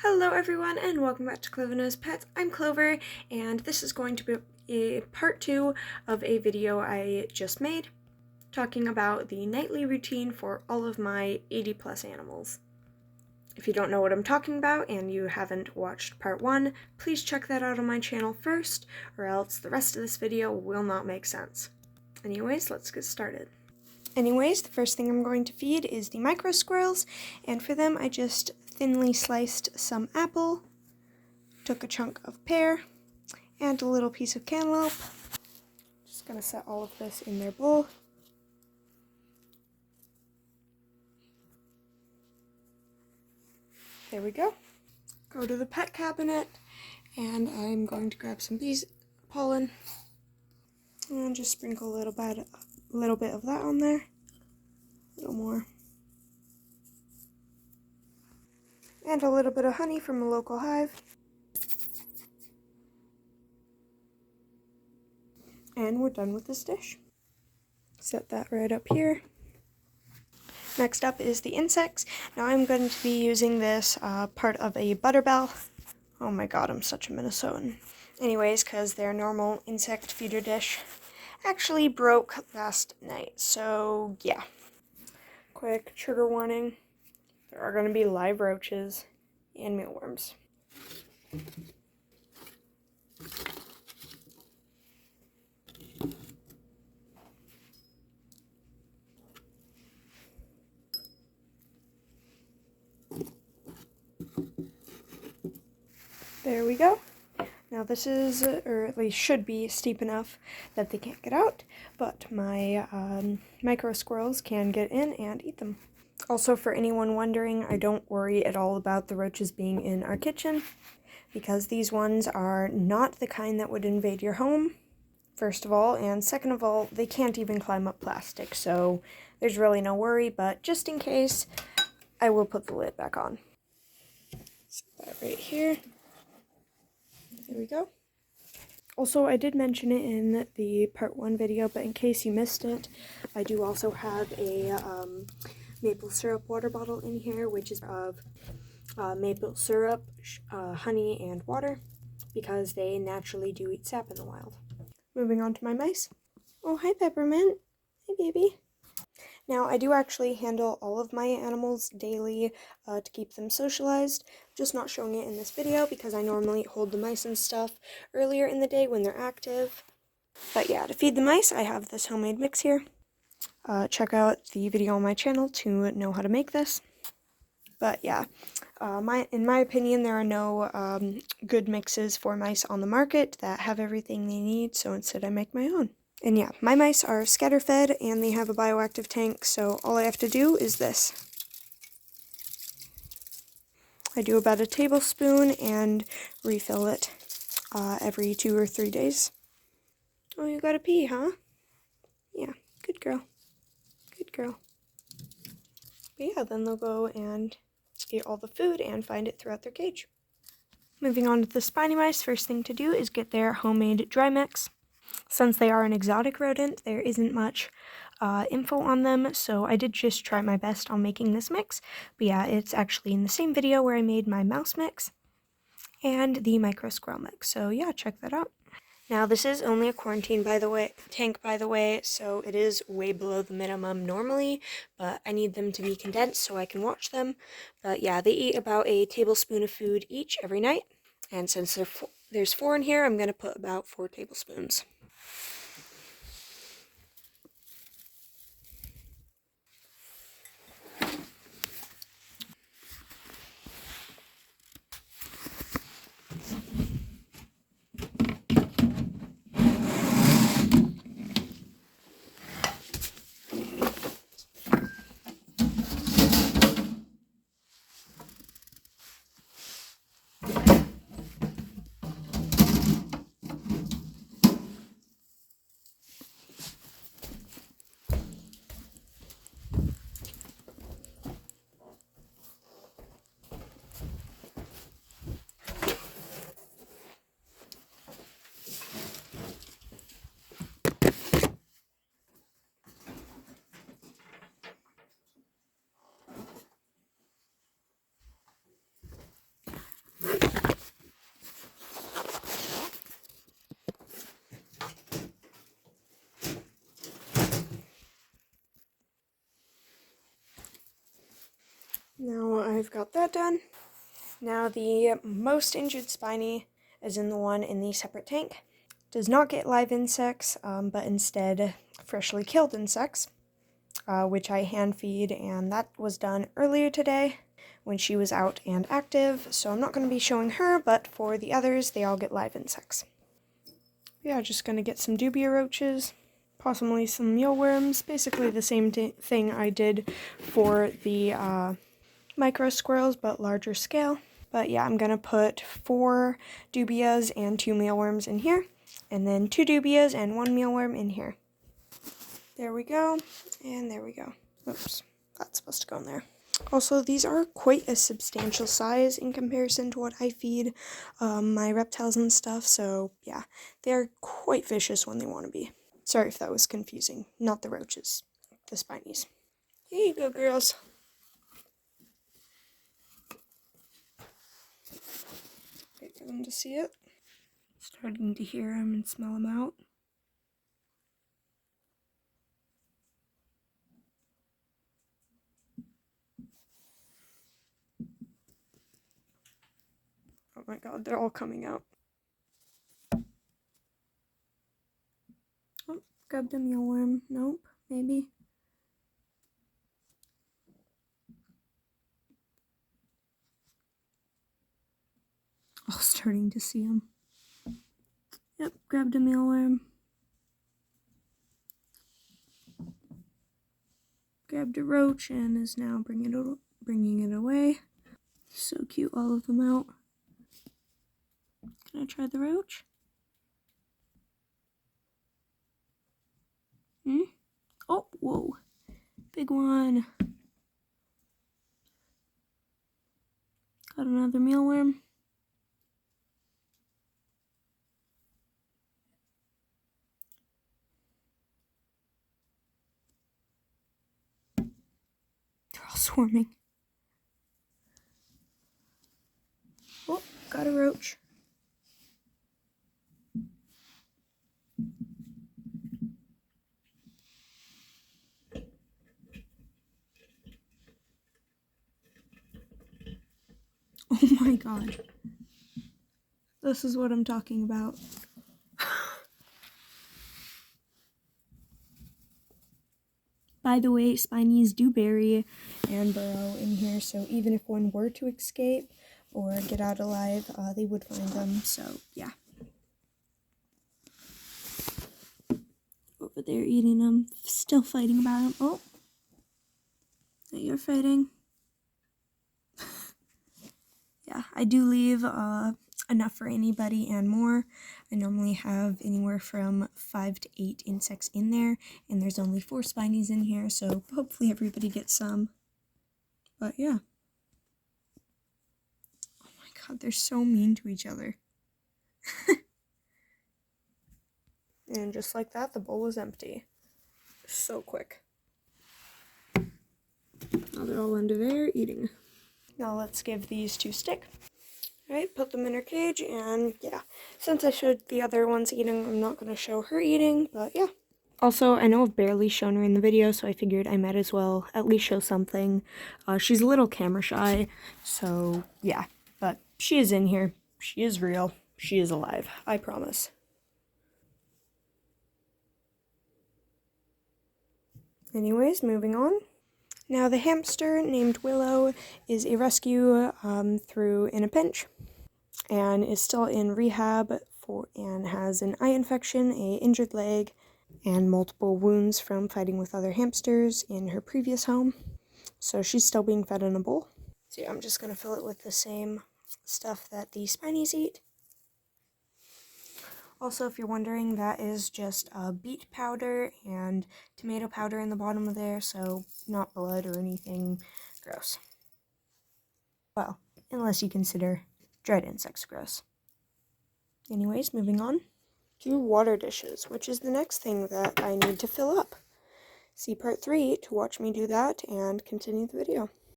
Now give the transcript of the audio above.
Hello everyone and welcome back to Clover Knows Pets. I'm Clover and this is going to be a part 2 of a video I just made talking about the nightly routine for all of my 80 plus animals. If you don't know what I'm talking about and you haven't watched part 1, please check that out on my channel first or else the rest of this video will not make sense. Anyways, let's get started. The first thing I'm going to feed is the micro squirrels, and for them I just thinly sliced some apple, took a chunk of pear, and a little piece of cantaloupe. Just gonna set all of this in their bowl. There we go. Go to the pet cabinet, and I'm going to grab some bees pollen, and just sprinkle a little bit of that on there. A little more. And a little bit of honey from a local hive. And we're done with this dish. Set that right up here. Next up is the insects. Now I'm going to be using this part of a butterbell. Oh my god, I'm such a Minnesotan. Anyways, because their normal insect feeder dish actually broke last night. So yeah. Quick trigger warning. There are going to be live roaches and mealworms. There we go. Now this is, or at least should be, steep enough that they can't get out, but my micro squirrels can get in and eat them. Also, for anyone wondering, I don't worry at all about the roaches being in our kitchen, because these ones are not the kind that would invade your home, first of all, and second of all, they can't even climb up plastic, so there's really no worry, but just in case, I will put the lid back on. Set that right here. There we go. Also, I did mention it in the part 1 video, but in case you missed it, I do also have a maple syrup water bottle in here, which is of maple syrup, honey, and water, because they naturally do eat sap in the wild. Moving on to my mice. Oh, hi Peppermint. Hi baby. Now, I do actually handle all of my animals daily to keep them socialized. Just not showing it in this video because I normally hold the mice and stuff earlier in the day when they're active. But yeah, to feed the mice, I have this homemade mix here. Check out the video on my channel to know how to make this. But yeah, in my opinion, there are no good mixes for mice on the market that have everything they need, so instead I make my own. And yeah, my mice are scatter fed and they have a bioactive tank, so all I have to do is this. I do about a tablespoon and refill it every 2 or 3 days. Oh, you gotta pee, huh? Yeah, good girl. Good girl. But yeah, then they'll go and eat all the food and find it throughout their cage. Moving on to the spiny mice, first thing to do is get their homemade dry mix. Since they are an exotic rodent, there isn't much info on them, so I did just try my best on making this mix. But yeah, it's actually in the same video where I made my mouse mix and the micro squirrel mix, so yeah, check that out. Now, this is only a quarantine tank, by the way, so it is way below the minimum normally, but I need them to be condensed so I can watch them. But yeah, they eat about a tablespoon of food each every night, and since there's 4 in here, I'm going to put about 4 tablespoons. we've got that done. Now the most injured spiny, as in the one in the separate tank, does not get live insects, but instead freshly killed insects, which I hand feed, and that was done earlier today when she was out and active, so I'm not going to be showing her, but for the others, they all get live insects. Yeah, just going to get some dubia roaches, possibly some mealworms, basically the same thing I did for the micro squirrels, but larger scale. But yeah, I'm going to put 4 dubias and 2 mealworms in here, and then 2 dubias and 1 mealworm in here. There we go, and there we go. Oops, that's supposed to go in there. Also, these are quite a substantial size in comparison to what I feed my reptiles and stuff, so yeah, they're quite vicious when they want to be. Sorry if that was confusing. Not the roaches, the spinies. Here you go, girls. Wait for them to see it. Starting to hear them and smell them out. Oh my god, they're all coming out. Oh, grabbed a mealworm. Nope, maybe. Oh, starting to see them. Yep, grabbed a mealworm. Grabbed a roach and is now bringing it away. So cute, all of them out. Can I try the roach? Oh, whoa. Big one. Got another mealworm. They're all swarming. Oh, got a roach. Oh my god. This is what I'm talking about. By the way, spinies do bury and burrow in here, so even if one were to escape or get out alive, they would find them, so yeah. Over there eating them, still fighting about them. Oh, you're fighting. Yeah, I do leave enough for anybody and more. I normally have anywhere from 5 to 8 insects in there, and there's only 4 spinies in here, so hopefully everybody gets some. But yeah. Oh my god, they're so mean to each other. And just like that, the bowl is empty. So quick. Now they're all under there eating. Now let's give these 2 stick. Alright, put them in her cage, and yeah. Since I showed the other ones eating, I'm not going to show her eating, but yeah. Also, I know I've barely shown her in the video, so I figured I might as well at least show something. She's a little camera shy, so yeah. But she is in here. She is real. She is alive. I promise. Anyways, moving on. Now the hamster named Willow is a rescue through In a Pinch, and is still in rehab and has an eye infection, a injured leg, and multiple wounds from fighting with other hamsters in her previous home. So she's still being fed in a bowl. So yeah, I'm just going to fill it with the same stuff that the spinies eat. Also, if you're wondering, that is just beet powder and tomato powder in the bottom of there, so not blood or anything gross. Well, unless you consider dried insects gross. Anyways, moving on to water dishes, which is the next thing that I need to fill up. See part 3 to watch me do that and continue the video.